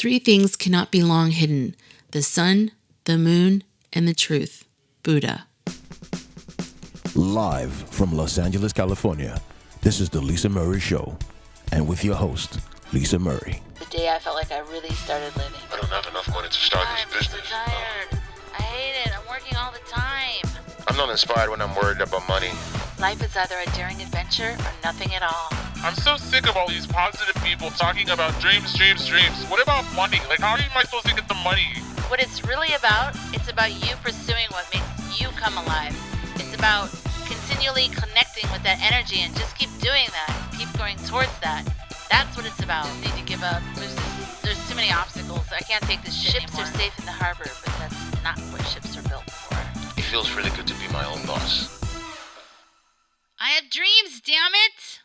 Three things cannot be long hidden: the sun, the moon, and the truth. Buddha. Live from Los Angeles, California, this is the Lisa Murray Show. And with your host, Lisa Murray. The day I felt like I really started living. I don't have enough money to start this business. I'm so tired. I hate it. I'm working all the time. I'm not inspired when I'm worried about money. Life is either a daring adventure or nothing at all. I'm so sick of all these positive people talking about dreams. What about money? Like, how am I supposed to get the money? What it's really about, it's about you pursuing what makes you come alive. It's about continually connecting with that energy and just keep doing that. Keep going towards that. That's what it's about. I need to give up. There's too many obstacles. I can't take this shit anymore. Ships are safe in the harbor, but that's not what ships are built for. It feels really good to be my own boss. I have dreams, damn it!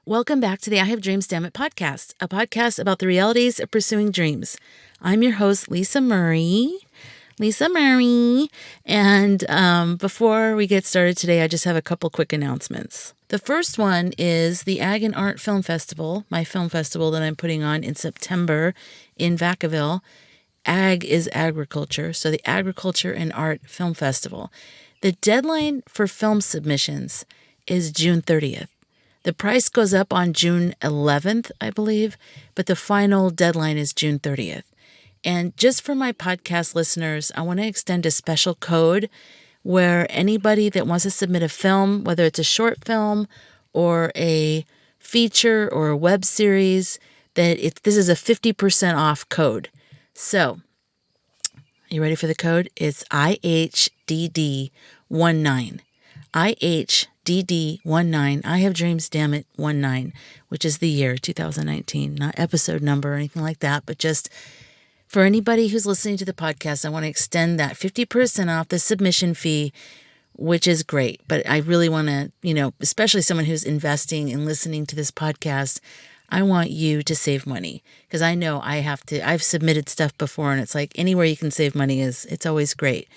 Welcome back to the I Have Dreams, Dammit podcast, a podcast about the realities of pursuing dreams. I'm your host, Lisa Murray. And before we get started today, I just have a couple quick announcements. The first one is the Ag and Art Film Festival, my film festival that I'm putting on in September in Vacaville. Ag is agriculture, so the Agriculture and Art Film Festival. The deadline for film submissions is June 30th. The price goes up on June 11th, I believe, but the final deadline is June 30th. And just for my podcast listeners, I want to extend a special code where anybody that wants to submit a film, whether it's a short film or a feature or a web series, this is a 50% off code. So, are you ready for the code? It's IHDD19. IHDD19. I Have Dreams, Dammit 19, which is the year 2019, not episode number or anything like that, but just for anybody who's listening to the podcast, I want to extend that 50% off the submission fee, which is great. But I really want to, especially someone who's investing and listening to this podcast, I want you to save money because I know I've submitted stuff before and it's like anywhere you can save money it's always great.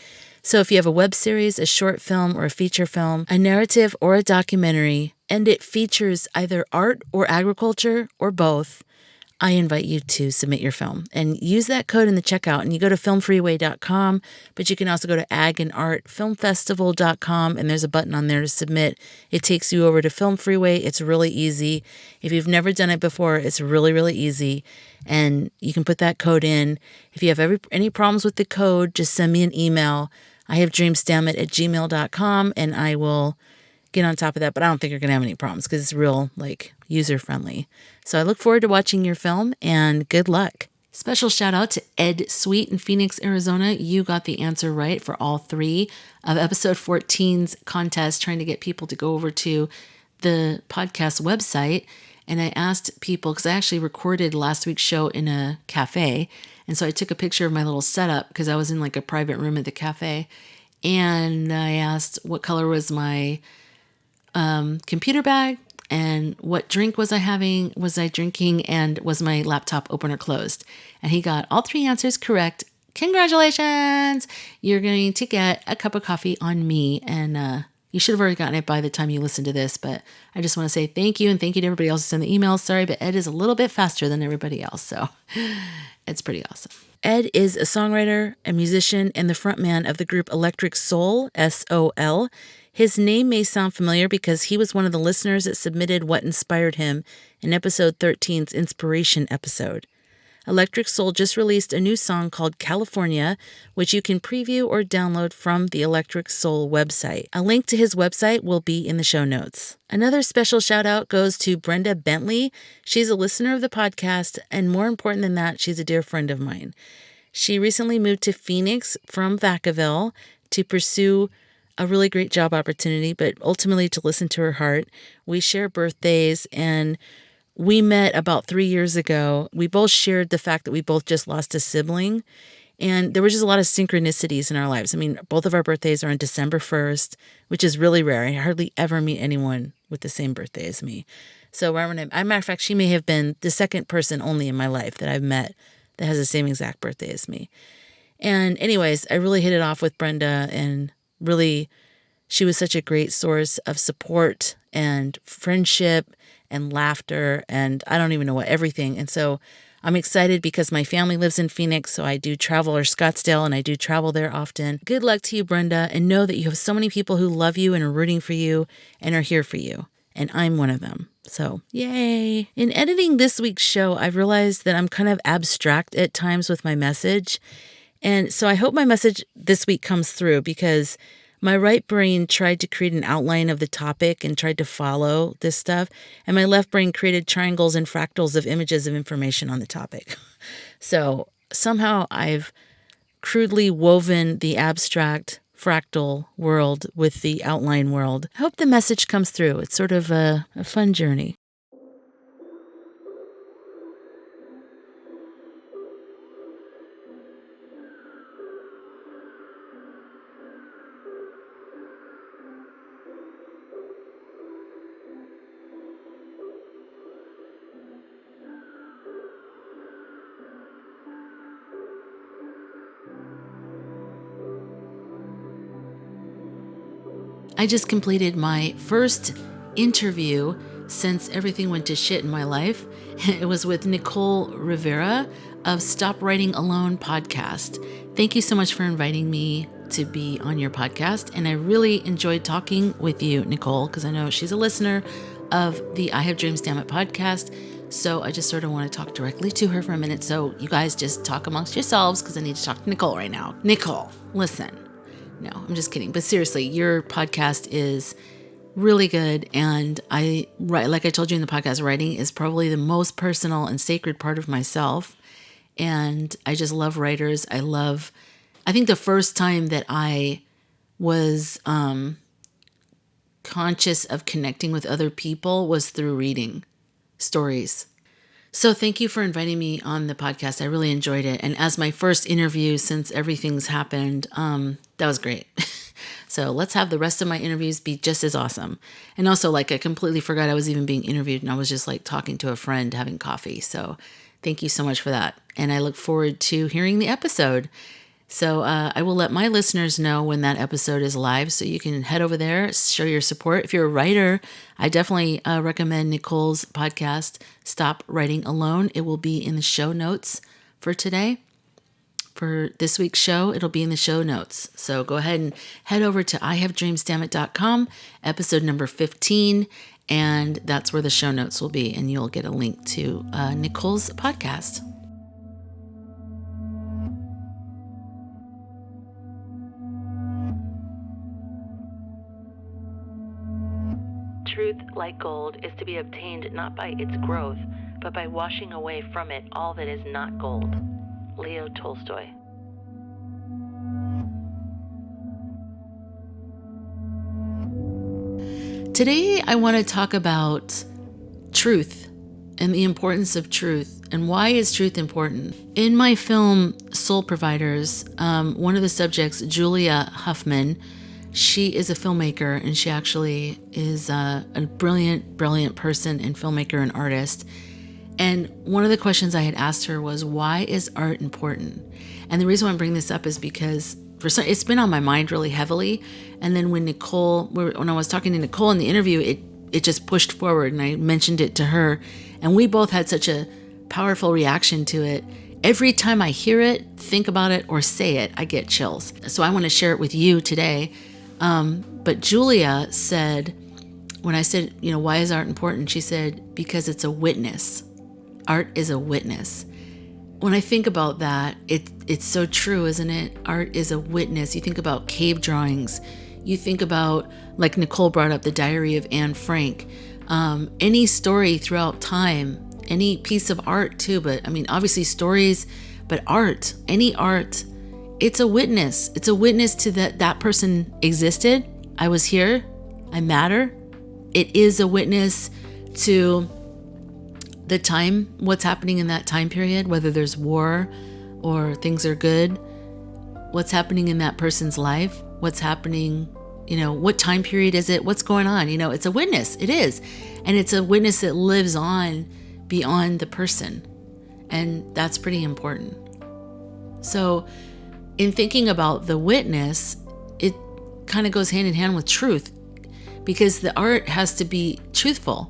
So if you have a web series, a short film or a feature film, a narrative or a documentary, and it features either art or agriculture or both, I invite you to submit your film and use that code in the checkout. And you go to filmfreeway.com, but you can also go to agandartfilmfestival.com and there's a button on there to submit. It takes you over to Film Freeway. It's really easy. If you've never done it before, it's really, really easy. And you can put that code in. If you have any problems with the code, just send me an email. I have dreamsdammit@gmail.com and I will get on top of that, but I don't think you're going to have any problems because it's real, user-friendly. So I look forward to watching your film, and good luck. Special shout out to Ed Sweet in Phoenix, Arizona. You got the answer right for all three of episode 14's contest, trying to get people to go over to the podcast website. And I asked people, because I actually recorded last week's show in a cafe, and so I took a picture of my little setup because I was in a private room at the cafe, and I asked what color was my computer bag and what drink was I drinking, and was my laptop open or closed? And he got all three answers correct. Congratulations! You're going to get a cup of coffee on me, and you should have already gotten it by the time you listen to this, but I just want to say thank you, and thank you to everybody else who sent the emails. Sorry, but Ed is a little bit faster than everybody else, so it's pretty awesome. Ed is a songwriter, a musician, and the frontman of the group Electric Soul, SOL. His name may sound familiar because he was one of the listeners that submitted what inspired him in episode 13's Inspiration episode. Electric Soul just released a new song called California, which you can preview or download from the Electric Soul website. A link to his website will be in the show notes. Another special shout out goes to Brenda Bentley. She's a listener of the podcast, and more important than that, she's a dear friend of mine. She recently moved to Phoenix from Vacaville to pursue a really great job opportunity, but ultimately to listen to her heart. We share birthdays, and we met about 3 years ago. We both shared the fact that we both just lost a sibling, and there was just a lot of synchronicities in our lives. I mean, both of our birthdays are on December 1st, which is really rare. I hardly ever meet anyone with the same birthday as me. So, as a matter of fact, she may have been the second person only in my life that I've met that has the same exact birthday as me. And anyways, I really hit it off with Brenda, and really, she was such a great source of support and friendship and laughter and I don't even know what, everything. And so I'm excited because my family lives in Phoenix, so I do travel, or Scottsdale, and I do travel there often. Good luck to you, Brenda, and know that you have so many people who love you and are rooting for you and are here for you. And I'm one of them. So, yay. In editing this week's show, I've realized that I'm kind of abstract at times with my message. And so I hope my message this week comes through, because my right brain tried to create an outline of the topic and tried to follow this stuff. And my left brain created triangles and fractals of images of information on the topic. So somehow I've crudely woven the abstract fractal world with the outline world. I hope the message comes through. It's sort of a fun journey. I just completed my first interview since everything went to shit in my life. It was with Nicole Rivera of Stop Writing Alone podcast. Thank you so much for inviting me to be on your podcast. And I really enjoyed talking with you, Nicole, because I know she's a listener of the I Have Dreams, Dammit podcast. So I just sort of want to talk directly to her for a minute. So you guys just talk amongst yourselves, because I need to talk to Nicole right now. Nicole, listen. No, I'm just kidding. But seriously, your podcast is really good. And like I told you in the podcast, writing is probably the most personal and sacred part of myself. And I just love writers. I think the first time that I was conscious of connecting with other people was through reading stories. So thank you for inviting me on the podcast. I really enjoyed it. And as my first interview since everything's happened, that was great. So let's have the rest of my interviews be just as awesome. And also, I completely forgot I was even being interviewed, and I was just talking to a friend, having coffee. So thank you so much for that. And I look forward to hearing the episode. So I will let my listeners know when that episode is live, so you can head over there, show your support. If you're a writer, I definitely recommend Nicole's podcast, Stop Writing Alone. It will be in the show notes for today. For this week's show, it'll be in the show notes. So go ahead and head over to ihavedreamsdammit.com, episode number 15, and that's where the show notes will be, and you'll get a link to Nicole's podcast. Truth, like gold, is to be obtained not by its growth, but by washing away from it all that is not gold. Leo Tolstoy. Today, I want to talk about truth and the importance of truth, and why is truth important. In my film Soul Providers, one of the subjects, Julia Huffman, she is a filmmaker, and she actually is a brilliant, brilliant person and filmmaker and artist. And one of the questions I had asked her was, why is art important? And the reason why I'm bringing this up is because it's been on my mind really heavily. And then when I was talking to Nicole in the interview, it just pushed forward, and I mentioned it to her. And we both had such a powerful reaction to it. Every time I hear it, think about it, or say it, I get chills. So I want to share it with you today. But Julia said, when I said, why is art important? She said, because it's a witness. Art is a witness. When I think about that, it's so true, isn't it? Art is a witness. You think about cave drawings. You think about, like Nicole brought up, the Diary of Anne Frank. Any story throughout time, any piece of art too, but obviously stories, but art, any art, it's a witness. It's a witness to that person existed. I was here. I matter. It is a witness to the time, what's happening in that time period, whether there's war or things are good, what's happening in that person's life, what's happening, what time period is it, what's going on, it's a witness. It is. And it's a witness that lives on beyond the person. And that's pretty important. So in thinking about the witness, it kind of goes hand in hand with truth, because the art has to be truthful.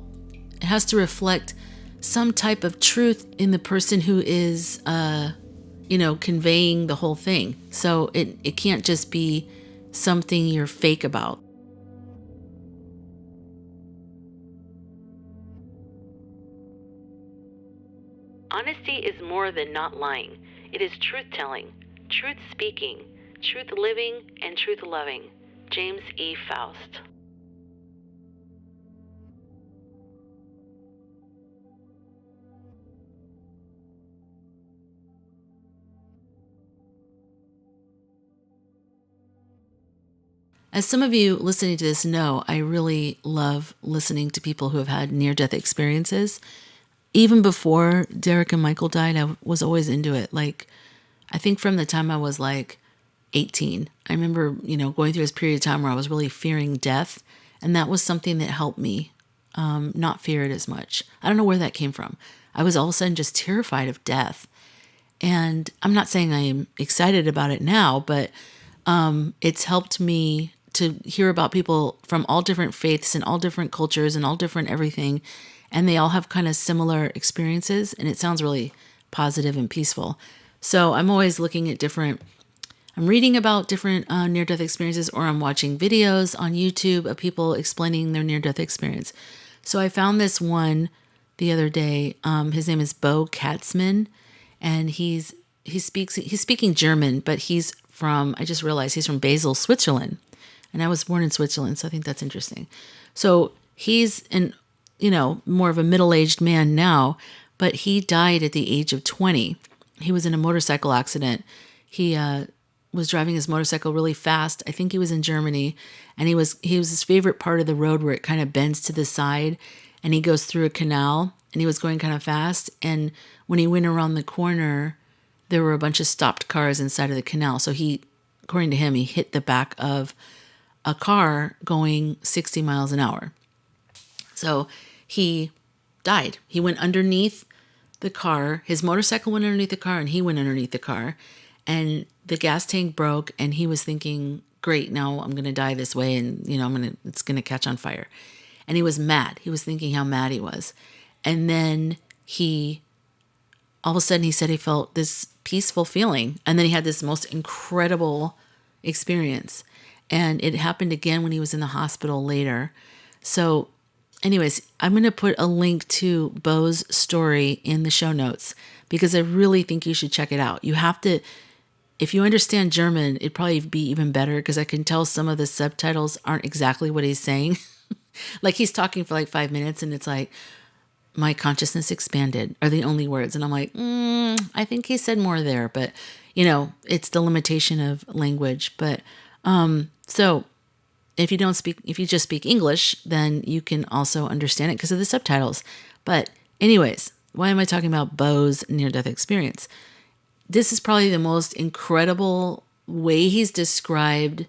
It has to reflect some type of truth in the person who is, conveying the whole thing. So it can't just be something you're fake about. Honesty is more than not lying. It is truth-telling, truth-speaking, truth-living, and truth-loving. James E. Faust. As some of you listening to this know, I really love listening to people who have had near-death experiences. Even before Derek and Michael died, I was always into it. Like, I think from the time I was like 18, I remember, going through this period of time where I was really fearing death. And that was something that helped me not fear it as much. I don't know where that came from. I was all of a sudden just terrified of death. And I'm not saying I am excited about it now, but it's helped me to hear about people from all different faiths and all different cultures and all different everything. And they all have kind of similar experiences. And it sounds really positive and peaceful. So I'm always looking at I'm reading about different near-death experiences, or I'm watching videos on YouTube of people explaining their near-death experience. So I found this one the other day. His name is Bo Katzman, and he's speaking German, but I just realized he's from Basel, Switzerland. And I was born in Switzerland, so I think that's interesting. So he's more of a middle-aged man now, but he died at the age of 20. He was in a motorcycle accident. He was driving his motorcycle really fast. I think he was in Germany, and he was his favorite part of the road where it kind of bends to the side, and he goes through a canal, and he was going kind of fast. And when he went around the corner, there were a bunch of stopped cars inside of the canal. So according to him, he hit the back of a car going 60 miles an hour. So he died. He went underneath the car. His motorcycle went underneath the car, and he went underneath the car. And the gas tank broke, and he was thinking, great, now I'm going to die this way, and it's going to catch on fire. And he was mad. He was thinking how mad he was. And then all of a sudden he said he felt this peaceful feeling. And then he had this most incredible experience. And it happened again when he was in the hospital later. So anyways, I'm going to put a link to Bo's story in the show notes, because I really think you should check it out. You have to, if you understand German, it'd probably be even better, because I can tell some of the subtitles aren't exactly what he's saying. Like, he's talking for like 5 minutes, and it's like, my consciousness expanded are the only words. And I'm like, I think he said more there, but it's the limitation of language. But, so if you just speak English, then you can also understand it because of the subtitles. But anyways, why am I talking about Bo's near-death experience? This is probably the most incredible way he's described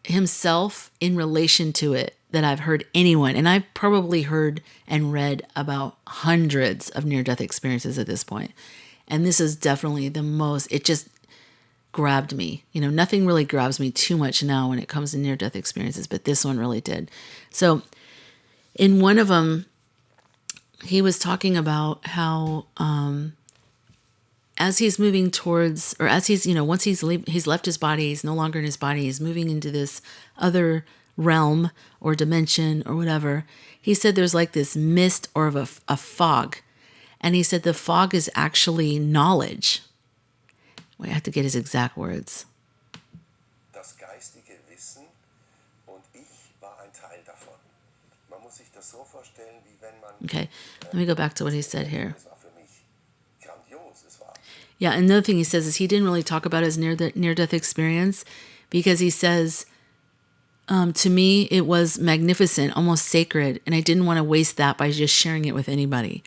himself in relation to it that I've heard anyone. And I've probably heard and read about hundreds of near-death experiences at this point. And this is definitely the most, it just grabbed me. Nothing really grabs me too much now when it comes to near-death experiences, but this one really did. So in one of them, he was talking about how as he's moving towards, or as he's, once he's left his body, he's no longer in his body, he's moving into this other realm or dimension or whatever. He said there's like this mist or of a fog. And he said the fog is actually knowledge. Wait, I have to get his exact words. Das geistige Wissen und ich war ein Teil davon. Man muss sich das so vorstellen, wie wenn man. Okay, let me go back to what he said here. Es war für mich grandios. Es war. Yeah, another thing he says is he didn't really talk about his near-death experience, because he says, to me, it was magnificent, almost sacred, and I didn't want to waste that by just sharing it with anybody.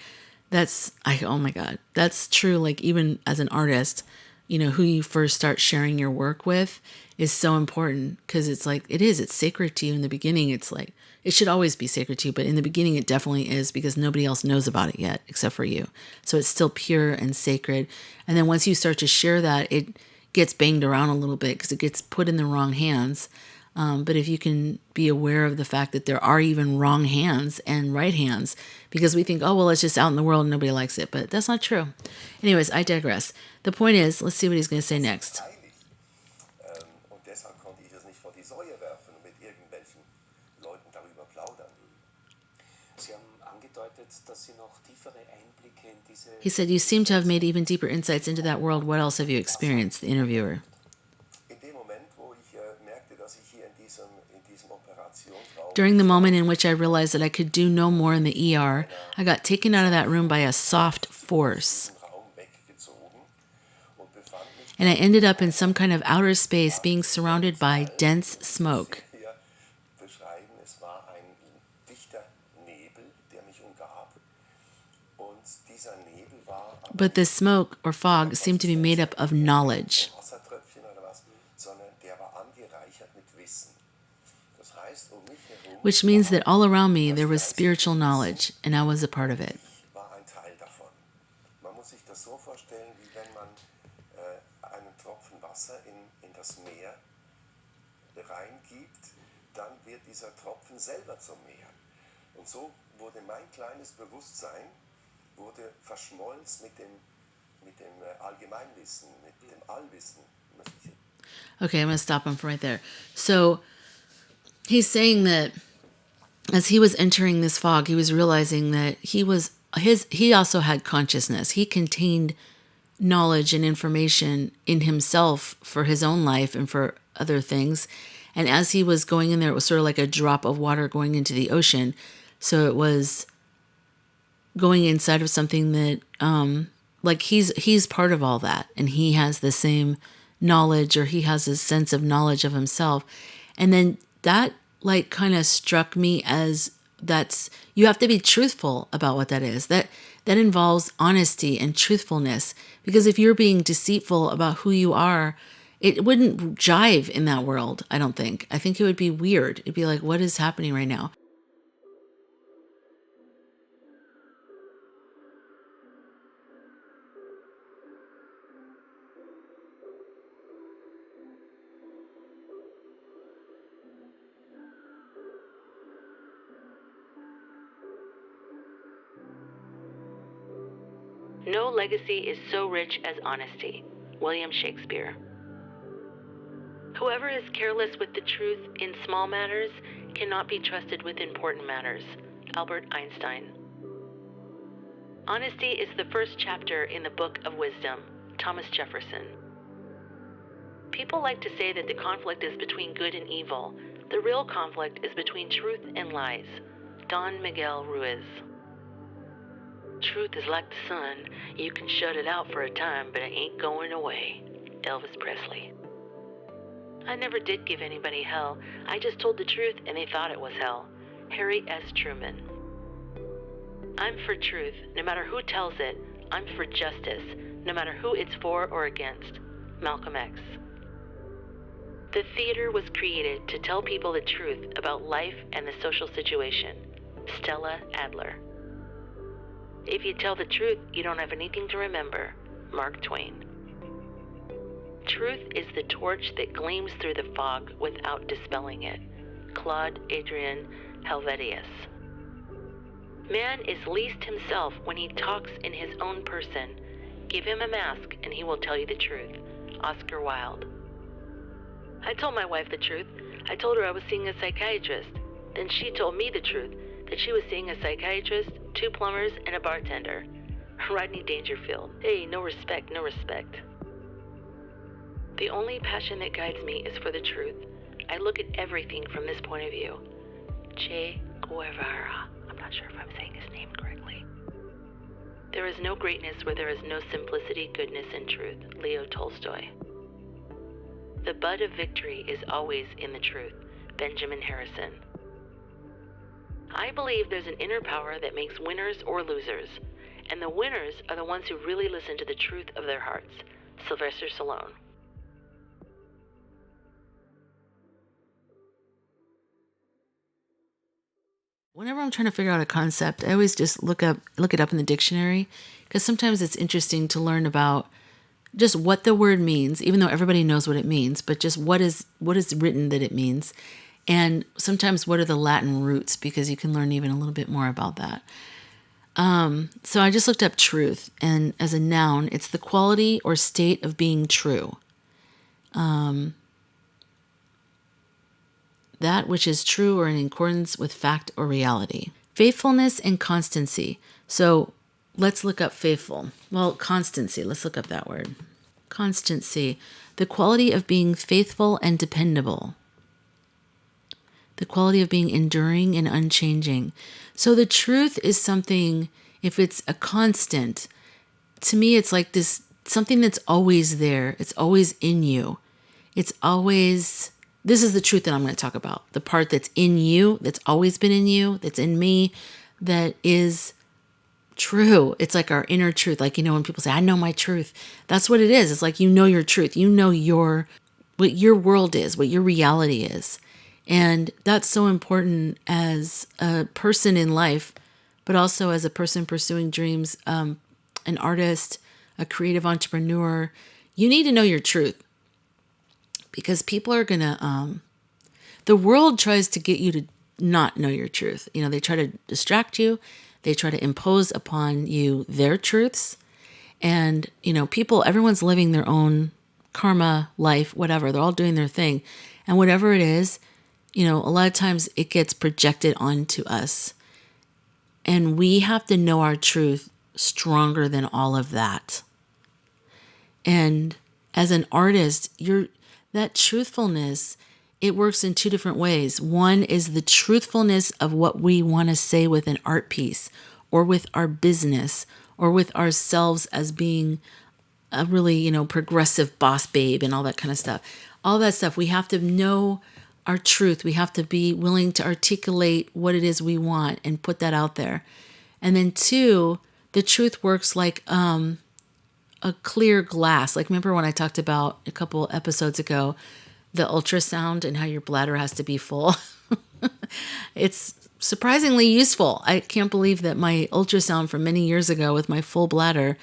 Oh my God, that's true. Like, even as an artist, who you first start sharing your work with is so important, because it's sacred to you in the beginning. It's like, it should always be sacred to you, but in the beginning it definitely is, because nobody else knows about it yet except for you. So it's still pure and sacred. And then once you start to share that, it gets banged around a little bit because it gets put in the wrong hands. But if you can be aware of the fact that there are even wrong hands and right hands, because we think, oh, well, it's just out in the world and nobody likes it. But that's not true. Anyways, I digress. The point is, let's see what he's going to say next. Heilig. Und deshalb konnte ich es nicht vor die Säue werfen und mit irgendwelchen Leuten darüber plaudern. Sie haben angedeutet, dass Sie noch tiefere Einblicke in diese... He said, you seem to have made even deeper insights into that world. What else have you experienced? The interviewer. In dem Moment, wo ich merkte, dass ich hier in diesem Operationsraum... During the moment in which I realized that I could do no more in the ER, I got taken out of that room by a soft force. Raum weggezogen und befand mich And I ended up in some kind of outer space being surrounded by dense smoke. hier beschreiben. Es war ein dichter Nebel, der mich umgab. Und dieser Nebel war aber But the smoke or fog seemed to be made up of knowledge, Wassertröpfchen oder was, sondern der war angereichert mit Wissen. Das heißt, um mich herum which means that all around me there was spiritual knowledge, and I was a part of it. war ein Teil davon. Man muss sich das so vorstellen, wie wenn man einen Tropfen Wasser in das Meer reingibt, dann wird dieser Tropfen selber zum Meer. Und so wurde mein kleines Bewusstsein verschmolzen mit dem Allgemeinwissen, mit dem Allwissen. Okay, I'm going to stop him right there. So he's saying that as he was entering this fog, he was realizing that he also had consciousness. He contained knowledge and information in himself for his own life and for other things. And as he was going in there, it was sort of like a drop of water going into the ocean. So it was going inside of something that, like he's part of all that. And he has the same knowledge, or he has a sense of knowledge of himself. And then that like kind of struck me as you have to be truthful about what that is. That involves honesty and truthfulness, because if you're being deceitful about who you are, it wouldn't jive in that world, I don't think. I think it would be weird. It'd be like, what is happening right now? No legacy is so rich as honesty. William Shakespeare. Whoever is careless with the truth in small matters cannot be trusted with important matters. Albert Einstein. Honesty is the first chapter in the Book of Wisdom. Thomas Jefferson. People like to say that the conflict is between good and evil. The real conflict is between truth and lies. Don Miguel Ruiz. Truth is like the sun. You can shut it out for a time, but it ain't going away. Elvis Presley. I never did give anybody hell. I just told the truth and they thought it was hell. Harry S. Truman. I'm for truth, no matter who tells it. I'm for justice, no matter who it's for or against. Malcolm X. The theater was created to tell people the truth about life and the social situation. Stella Adler. If you tell the truth, you don't have anything to remember. Mark Twain. Truth is the torch that gleams through the fog without dispelling it. Claude Adrien Helvetius. Man is least himself when he talks in his own person. Give him a mask and he will tell you the truth. Oscar Wilde. I told my wife the truth. I told her I was seeing a psychiatrist. Then she told me the truth, that she was seeing a psychiatrist, 2 plumbers, and a bartender. Rodney Dangerfield. Hey, no respect, no respect. The only passion that guides me is for the truth. I look at everything from this point of view. Che Guevara. I'm not sure if I'm saying his name correctly. There is no greatness where there is no simplicity, goodness, and truth. Leo Tolstoy. The bud of victory is always in the truth. Benjamin Harrison. I believe there's an inner power that makes winners or losers, and the winners are the ones who really listen to the truth of their hearts. Sylvester Stallone. Whenever I'm trying to figure out a concept, I always just look it up in the dictionary, because sometimes it's interesting to learn about just what the word means, even though everybody knows what it means, but just what is written that it means. And sometimes what are the Latin roots, because you can learn even a little bit more about that. So I just looked up truth, and as a noun, it's the quality or state of being true. That which is true or in accordance with fact or reality. Faithfulness and constancy. So let's look up faithful. Well, constancy, let's look up that word. Constancy, the quality of being faithful and dependable. The quality of being enduring and unchanging. So the truth is something, if it's a constant, to me it's like this, something that's always there. It's always in you. It's always, this is the truth that I'm going to talk about. The part that's in you, that's always been in you, that's in me, that is true. It's like our inner truth. Like, when people say, I know my truth. That's what it is. It's like, your truth. You know what your world is, what your reality is. And that's so important as a person in life, but also as a person pursuing dreams, an artist, a creative entrepreneur. You need to know your truth, because people are going to, the world tries to get you to not know your truth. They try to distract you. They try to impose upon you their truths. And, everyone's living their own karma life, whatever. They're all doing their thing. And whatever it is, a lot of times it gets projected onto us. And we have to know our truth stronger than all of that. And as an artist, that truthfulness, it works in two different ways. One is the truthfulness of what we want to say with an art piece, or with our business, or with ourselves as being a really, progressive boss babe and all that kind of stuff. All that stuff, we have to know our truth. We have to be willing to articulate what it is we want and put that out there. And then two, the truth works like a clear glass. Like, remember when I talked about a couple episodes ago, the ultrasound and how your bladder has to be full? It's surprisingly useful. I can't believe that my ultrasound from many years ago with my full bladder,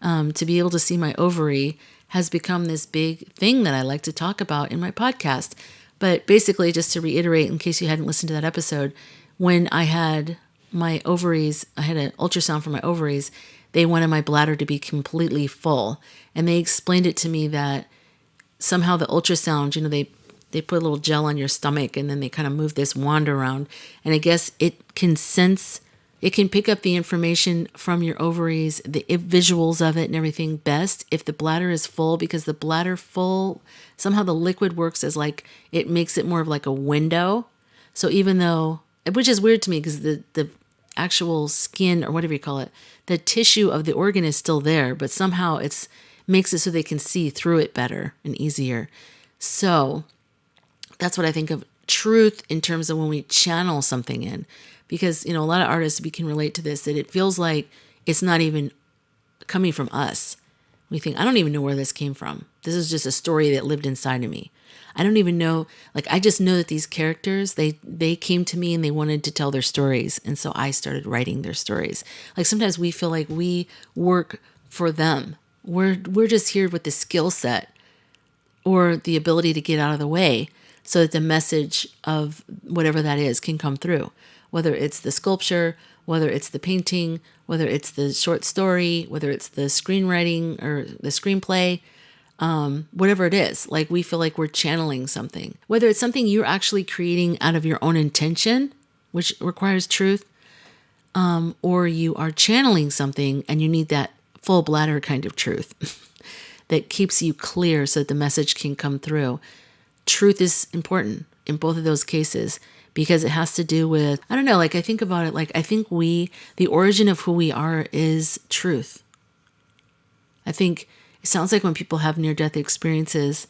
to be able to see my ovary, has become this big thing that I like to talk about in my podcast. But basically, just to reiterate, in case you hadn't listened to that episode, when I had my ovaries, I had an ultrasound for my ovaries, they wanted my bladder to be completely full. And they explained it to me that somehow the ultrasound, they put a little gel on your stomach, and then they kind of move this wand around. And I guess it can pick up the information from your ovaries, the visuals of it and everything best if the bladder is full, because the bladder full, somehow the liquid works as like, it makes it more of like a window. So even though, which is weird to me, because the actual skin, or whatever you call it, the tissue of the organ is still there, but somehow it's makes it so they can see through it better and easier. So that's what I think of truth in terms of when we channel something in. Because, a lot of artists, we can relate to this, that it feels like it's not even coming from us. We think, I don't even know where this came from. This is just a story that lived inside of me. I don't even know, I just know that these characters, they came to me and they wanted to tell their stories. And so I started writing their stories. Sometimes we feel like we work for them. We're just here with the skill set or the ability to get out of the way so that the message of whatever that is can come through. Whether it's the sculpture, whether it's the painting, whether it's the short story, whether it's the screenwriting or the screenplay, whatever it is, we feel like we're channeling something. Whether it's something you're actually creating out of your own intention, which requires truth, or you are channeling something and you need that full bladder kind of truth that keeps you clear so that the message can come through. Truth is important in both of those cases, because it has to do with, I don't know, I think about it, I think the origin of who we are is truth. I think it sounds like when people have near-death experiences,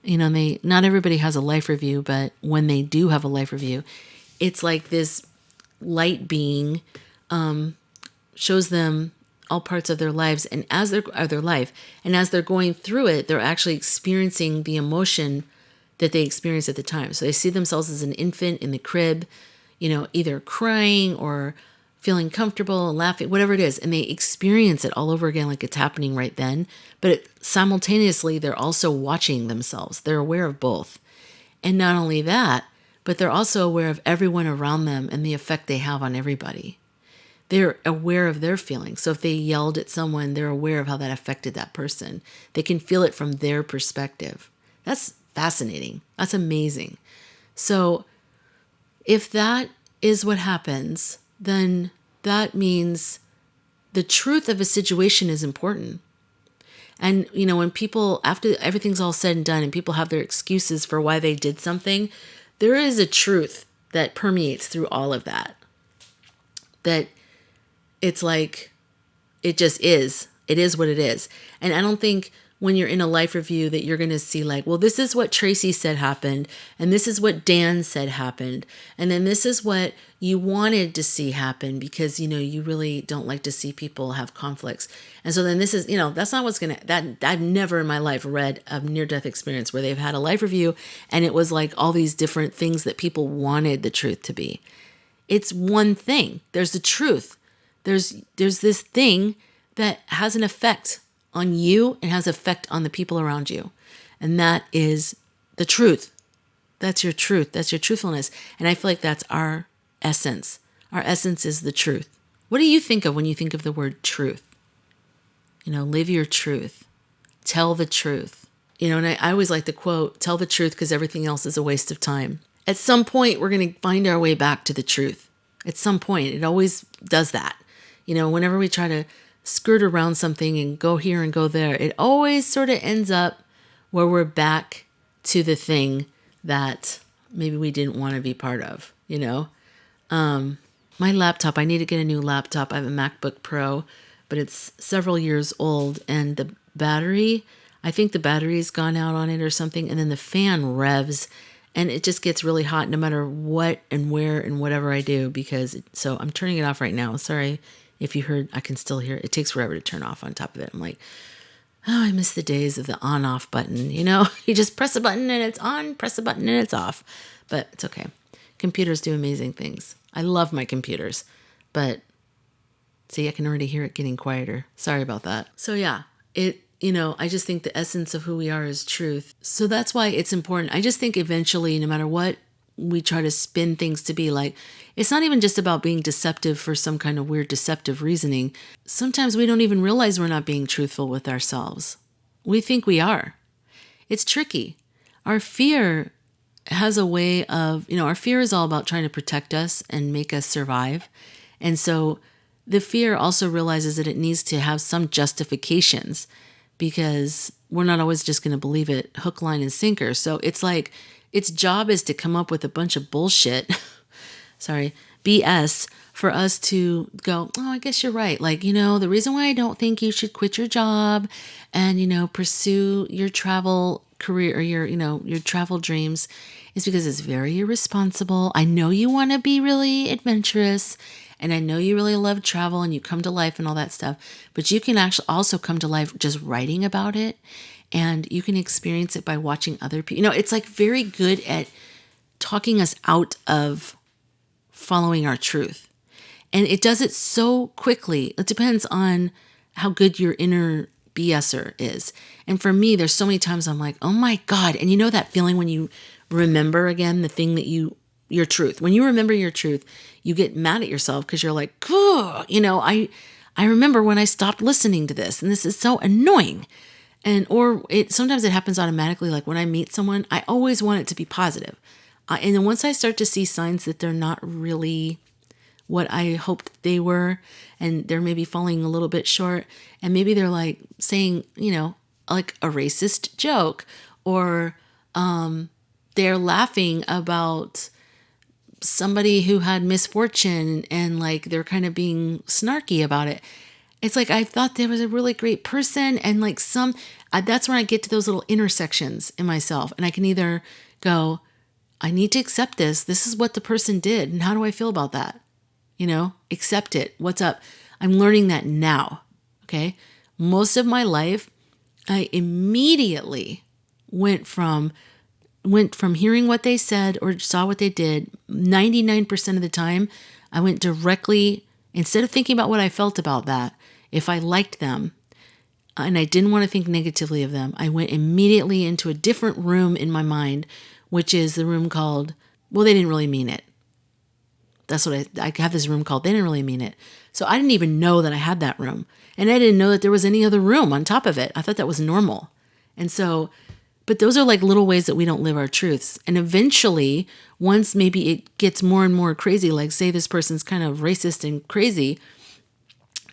not everybody has a life review, but when they do have a life review, it's like this light being shows them all parts of their lives, and as they're going through it, they're actually experiencing the emotion that they experienced at the time. So they see themselves as an infant in the crib, either crying or feeling comfortable and laughing, whatever it is, and they experience it all over again like it's happening right then. But simultaneously, they're also watching themselves. They're aware of both. And not only that, but they're also aware of everyone around them and the effect they have on everybody. They're aware of their feelings. So if they yelled at someone, they're aware of how that affected that person. They can feel it from their perspective. That's fascinating. That's amazing. So if that is what happens, then that means the truth of a situation is important. And, when people, after everything's all said and done and people have their excuses for why they did something, there is a truth that permeates through all of that. That it's like, it just is. It is what it is. And I don't think when you're in a life review that you're going to see like, well, this is what Tracy said happened. And this is what Dan said happened. And then this is what you wanted to see happen because, you really don't like to see people have conflicts. And so then this is, that's not what's going to, I've never in my life read a near-death experience where they've had a life review and it was like all these different things that people wanted the truth to be. It's one thing. There's the truth. There's this thing that has an effect on you and has effect on the people around you. And that is the truth. That's your truth. That's your truthfulness. And I feel like that's our essence. Our essence is the truth. What do you think of when you think of the word truth? Live your truth. Tell the truth. And I always like the quote, tell the truth because everything else is a waste of time. At some point, we're going to find our way back to the truth. At some point, it always does that. Whenever we try to skirt around something and go here and go there, it always sort of ends up where we're back to the thing that maybe we didn't want to be part of, My laptop, I need to get a new laptop. I have a MacBook Pro, but it's several years old and the battery, I think the battery's gone out on it or something, and then the fan revs and it just gets really hot no matter what and where and whatever I do so I'm turning it off right now. Sorry. If you heard, I can still hear it. It takes forever to turn off on top of it. I'm like, oh, I miss the days of the on-off button. You just press a button and it's on, press a button and it's off. But it's okay. Computers do amazing things. I love my computers. But, see, I can already hear it getting quieter. Sorry about that. So yeah, I just think the essence of who we are is truth. So that's why it's important. I just think eventually, no matter what we try to spin things to be like, it's not even just about being deceptive for some kind of weird deceptive reasoning. Sometimes we don't even realize we're not being truthful with ourselves. We think we are. It's tricky. Our fear has a way of, our fear is all about trying to protect us and make us survive. And so the fear also realizes that it needs to have some justifications because we're not always just going to believe it hook, line, and sinker. So it's like, its job is to come up with a bunch of bullshit, BS, for us to go, oh, I guess you're right. Like, the reason why I don't think you should quit your job and, pursue your travel career or your travel dreams is because it's very irresponsible. I know you want to be really adventurous and I know you really love travel and you come to life and all that stuff, but you can actually also come to life just writing about it. And you can experience it by watching other people. It's like very good at talking us out of following our truth. And it does it so quickly. It depends on how good your inner BSer is. And for me, there's so many times I'm like, oh my God. And that feeling when you remember again the thing that your truth. When you remember your truth, you get mad at yourself because you're like, oh, I remember when I stopped listening to this and this is so annoying. Sometimes it happens automatically. Like when I meet someone, I always want it to be positive. And then once I start to see signs that they're not really what I hoped they were, and they're maybe falling a little bit short, and maybe they're like saying, like a racist joke, or they're laughing about somebody who had misfortune and like they're kind of being snarky about it. It's like I thought there was a really great person and like that's when I get to those little intersections in myself and I can either go, I need to accept this. This is what the person did. And how do I feel about that? Accept it. What's up? I'm learning that now. Okay. Most of my life, I immediately went from hearing what they said or saw what they did. 99% of the time, I went directly instead of thinking about what I felt about that, if I liked them and I didn't want to think negatively of them, I went immediately into a different room in my mind, which is the room called, well, they didn't really mean it. That's what I have this room called, they didn't really mean it. So I didn't even know that I had that room. And I didn't know that there was any other room on top of it. I thought that was normal. And so, but those are like little ways that we don't live our truths. And eventually, once maybe it gets more and more crazy, like say this person's kind of racist and crazy,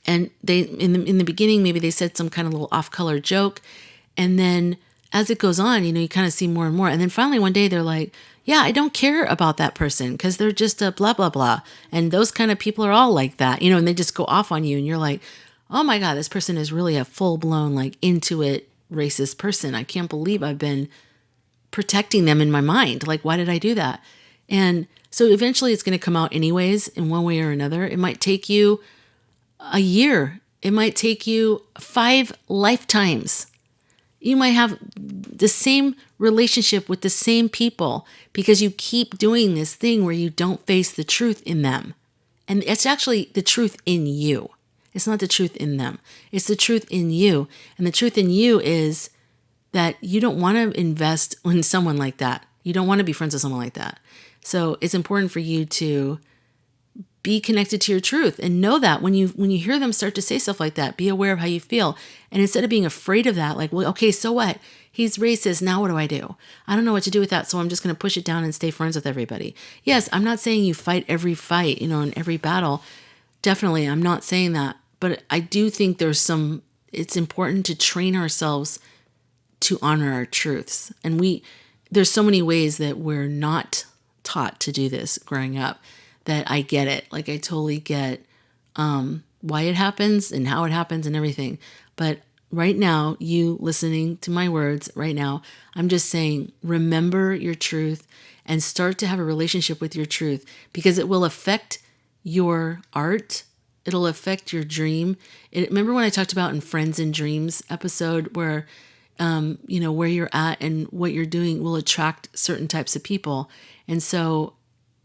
and they in the beginning maybe they said some kind of little off-color joke, and then as it goes on, you kind of see more and more. And then finally one day they're like, yeah, I don't care about that person because they're just a blah, blah, blah. And those kind of people are all like that, and they just go off on you and you're like, oh my God, this person is really a full-blown, like, into it racist person. I can't believe I've been protecting them in my mind. Like, why did I do that? And so eventually it's going to come out anyways in one way or another. It might take you a year. It might take you 5 lifetimes. You might have the same relationship with the same people because you keep doing this thing where you don't face the truth in them. And it's actually the truth in you. It's not the truth in them. It's the truth in you. And the truth in you is that you don't want to invest in someone like that. You don't want to be friends with someone like that. So it's important for you to be connected to your truth and know that when you hear them start to say stuff like that, be aware of how you feel. And instead of being afraid of that, like, well, okay, so what? He's racist. Now what do? I don't know what to do with that. So I'm just going to push it down and stay friends with everybody. Yes, I'm not saying you fight every fight, in every battle. Definitely, I'm not saying that. But I do think it's important to train ourselves to honor our truths. And there's so many ways that we're not taught to do this growing up that I get it. Like, I totally get why it happens and how it happens and everything. But right now, you listening to my words right now, I'm just saying, remember your truth and start to have a relationship with your truth, because it will affect your art. It'll affect your dream. Remember when I talked about in Friends and Dreams episode where, where you're at and what you're doing will attract certain types of people. And so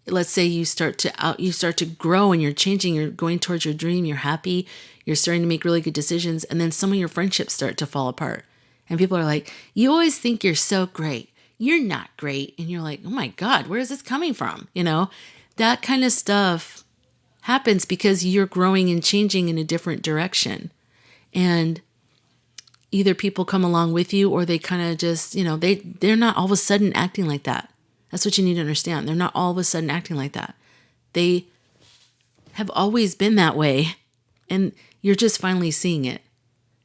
let's say you start to grow and you're changing, you're going towards your dream, you're happy, you're starting to make really good decisions. And then some of your friendships start to fall apart. And people are like, you always think you're so great. You're not great. And you're like, oh my God, where is this coming from? That kind of stuff happens because you're growing and changing in a different direction. And either people come along with you or they kind of just, they're not all of a sudden acting like that. That's what you need to understand. They're not all of a sudden acting like that. They have always been that way. And you're just finally seeing it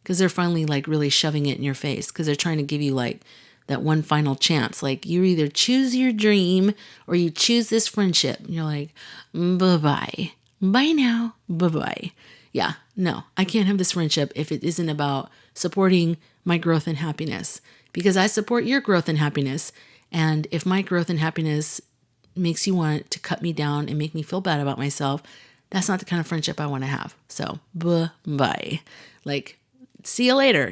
because they're finally like really shoving it in your face because they're trying to give you like that one final chance. Like, you either choose your dream or you choose this friendship. And you're like, bye-bye. Bye now. Bye-bye. Yeah, no, I can't have this friendship if it isn't about supporting my growth and happiness, because I support your growth and happiness. And if my growth and happiness makes you want to cut me down and make me feel bad about myself, that's not the kind of friendship I want to have. So bye. Like, see you later,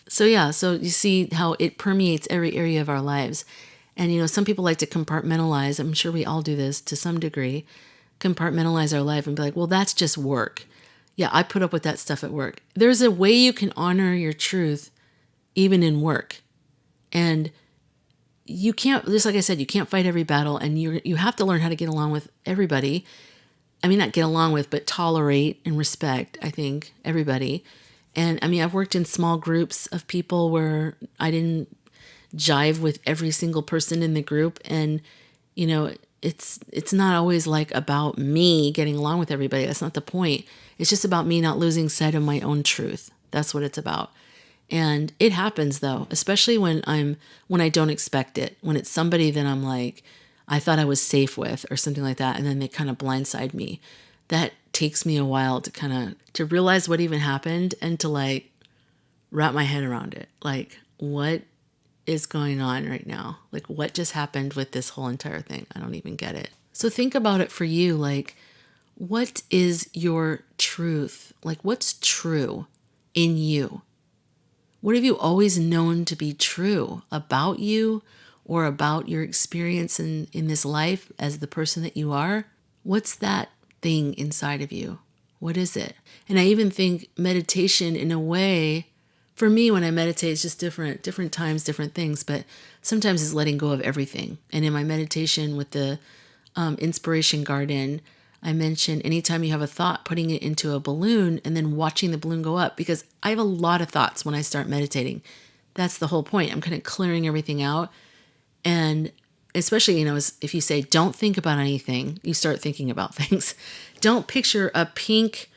So yeah, so you see how it permeates every area of our lives. And, some people like to compartmentalize. I'm sure we all do this to some degree. Compartmentalize our life and be like, well, that's just work. Yeah, I put up with that stuff at work. There's a way you can honor your truth even in work. And you can't, just like I said, you can't fight every battle, and you have to learn how to get along with everybody. I mean, not get along with, but tolerate and respect, I think, everybody. And I mean, I've worked in small groups of people where I didn't jive with every single person in the group. And, it's not always like about me getting along with everybody. That's not the point. It's just about me not losing sight of my own truth. That's what it's about. And it happens though, especially when I don't expect it, when it's somebody that I'm like, I thought I was safe with or something like that. And then they kind of blindside me. That takes me a while to realize what even happened and to like wrap my head around it. Like, what is going on right now? Like, what just happened with this whole entire thing? I don't even get it. So think about it for you. Like, what is your truth? Like, what's true in you? What have you always known to be true about you or about your experience in this life as the person that you are? What's that thing inside of you? What is it? And I even think meditation in a way, for me, when I meditate, it's just different times, different things, but sometimes it's letting go of everything. And in my meditation with the inspiration garden, I mentioned anytime you have a thought, putting it into a balloon and then watching the balloon go up, because I have a lot of thoughts when I start meditating. That's the whole point. I'm kind of clearing everything out. And especially, if you say, don't think about anything, you start thinking about things. Don't picture a pink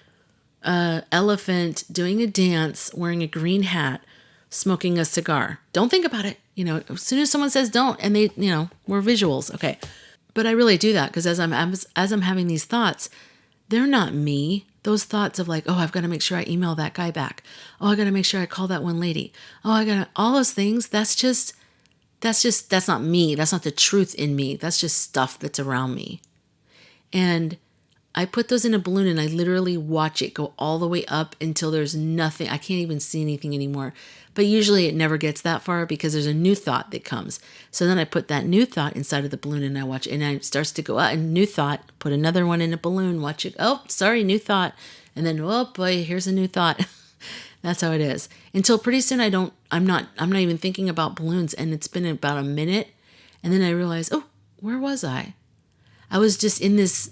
elephant doing a dance, wearing a green hat, smoking a cigar. Don't think about it. As soon as someone says don't, and they, we're visuals. Okay. But I really do that because as I'm having these thoughts, they're not me. Those thoughts of like, oh, I've got to make sure I email that guy back. Oh, I got to make sure I call that one lady. Oh, all those things. That's not me. That's not the truth in me. That's just stuff that's around me. And I put those in a balloon and I literally watch it go all the way up until there's nothing. I can't even see anything anymore. But usually it never gets that far because there's a new thought that comes. So then I put that new thought inside of the balloon and I watch it, and it starts to go out, and new thought, put another one in a balloon, watch it. Oh, sorry, new thought. And then, oh boy, here's a new thought. That's how it is. Until pretty soon I'm not even thinking about balloons, and it's been about a minute. And then I realize, oh, where was I? I was just in this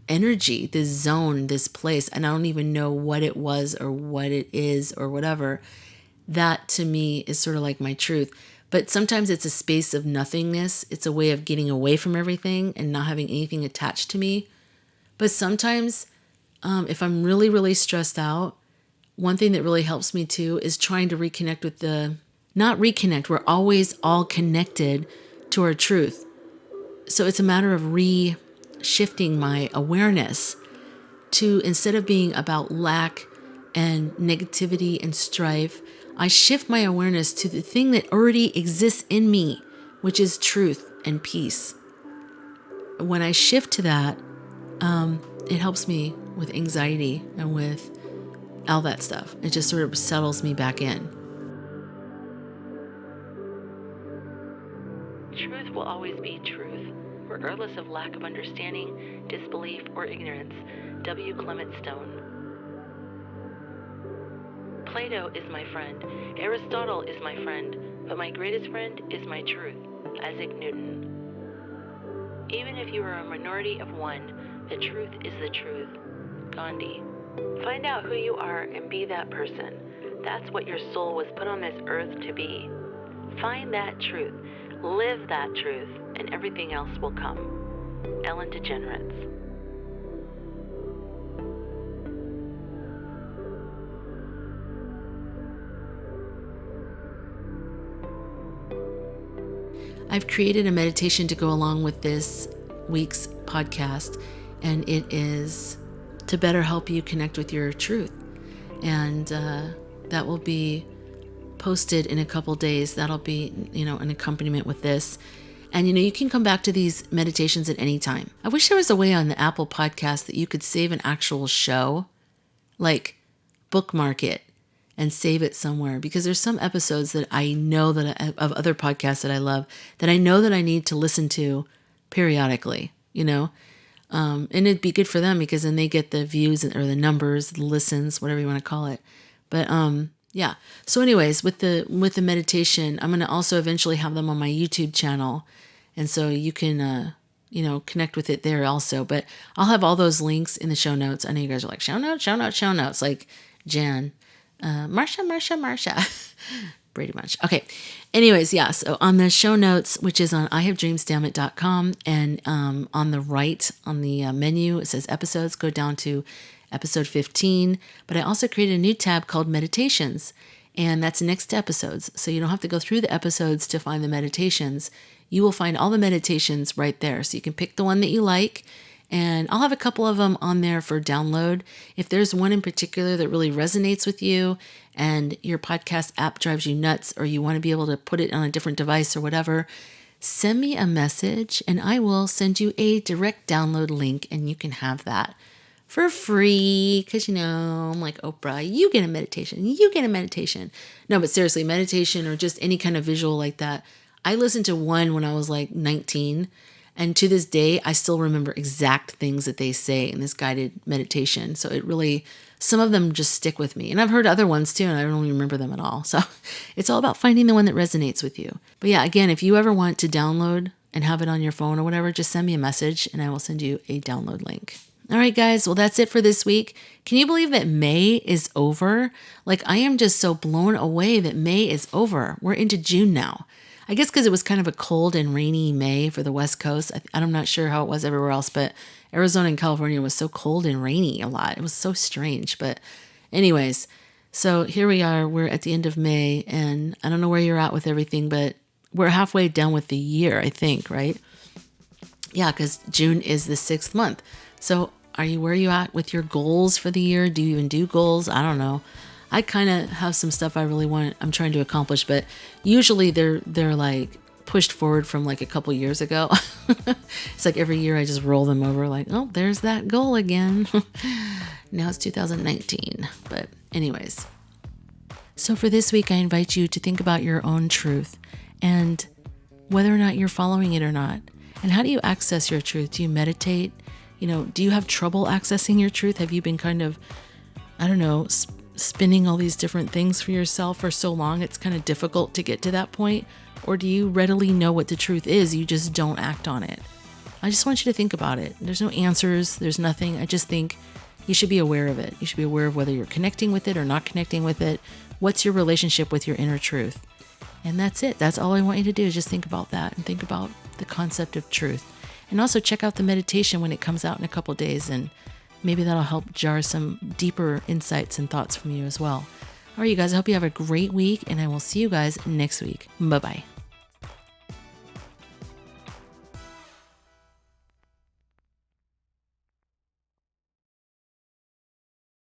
energy, this zone, this place, and I don't even know what it was or what it is or whatever. That to me is sort of like my truth. But sometimes it's a space of nothingness. It's a way of getting away from everything and not having anything attached to me. But sometimes if I'm really, really stressed out, one thing that really helps me too is trying to reconnect with not reconnect, we're always all connected to our truth. So it's a matter of shifting my awareness to, instead of being about lack and negativity and strife, I shift my awareness to the thing that already exists in me, which is truth and peace. When I shift to that, it helps me with anxiety and with all that stuff. It just sort of settles me back in. Truth will always be truth, regardless of lack of understanding, disbelief, or ignorance. W. Clement Stone. Plato is my friend, Aristotle is my friend, but my greatest friend is my truth. Isaac Newton. Even if you are a minority of one, the truth is the truth. Gandhi. Find out who you are and be that person. That's what your soul was put on this earth to be. Find that truth, live that truth, and everything else will come. Ellen DeGeneres. I've created a meditation to go along with this week's podcast, and it is to better help you connect with your truth. And that will be posted in a couple days. That'll be, an accompaniment with this. And, you can come back to these meditations at any time. I wish there was a way on the Apple podcast that you could save an actual show, like bookmark it and save it somewhere, because there's some episodes that I know of other podcasts that I love that I know that I need to listen to periodically, and it'd be good for them because then they get the views or the numbers, the listens, whatever you want to call it. But yeah. So anyways, with the meditation, I'm going to also eventually have them on my YouTube channel. And so you can, connect with it there also. But I'll have all those links in the show notes. I know you guys are like, show notes, like Jan. Marsha. Pretty much. Okay. Anyways, yeah. So on the show notes, which is on ihavedreamsdammit.com, and on the right on the menu, it says episodes. Go down to episode 15. But I also created a new tab called Meditations, and that's next to episodes. So you don't have to go through the episodes to find the meditations. You will find all the meditations right there. So you can pick the one that you like. And I'll have a couple of them on there for download. If there's one in particular that really resonates with you and your podcast app drives you nuts, or you want to be able to put it on a different device or whatever, send me a message and I will send you a direct download link, and you can have that for free. Because, I'm like Oprah, you get a meditation. No, but seriously, meditation or just any kind of visual like that. I listened to one when I was like 19. And to this day, I still remember exact things that they say in this guided meditation. So it really, some of them just stick with me. And I've heard other ones too, and I don't even remember them at all. So it's all about finding the one that resonates with you. But yeah, again, if you ever want to download and have it on your phone or whatever, just send me a message and I will send you a download link. All right, guys. Well, that's it for this week. Can you believe that May is over? Like, I am just so blown away that May is over. We're into June now. I guess because it was kind of a cold and rainy May for the West Coast. I'm not sure how it was everywhere else, but Arizona and California was so cold and rainy a lot. It was so strange. But anyways, so here we are. We're at the end of May, and I don't know where you're at with everything, but we're halfway done with the year, I think, right? Yeah, because June is the 6th month. So where are you at with your goals for the year? Do you even do goals? I don't know. I kind of have some stuff I'm trying to accomplish, but usually they're like pushed forward from like a couple years ago. It's like every year I just roll them over like, oh, there's that goal again. Now it's 2019. But anyways, so for this week, I invite you to think about your own truth and whether or not you're following it or not. And how do you access your truth? Do you meditate? Do you have trouble accessing your truth? Have you been kind of, I don't know, spinning all these different things for yourself for so long it's kind of difficult to get to that point? Or do you readily know what the truth is, you just don't act on it? I just want you to think about it. There's no answers, there's nothing. I just think you should be aware of it. You should be aware of whether you're connecting with it or not connecting with it. What's your relationship with your inner truth? And that's it. That's all I want you to do, is just think about that and think about the concept of truth. And also check out the meditation when it comes out in a couple days, and maybe that'll help jar some deeper insights and thoughts from you as well. All right, you guys, I hope you have a great week, and I will see you guys next week. Bye-bye.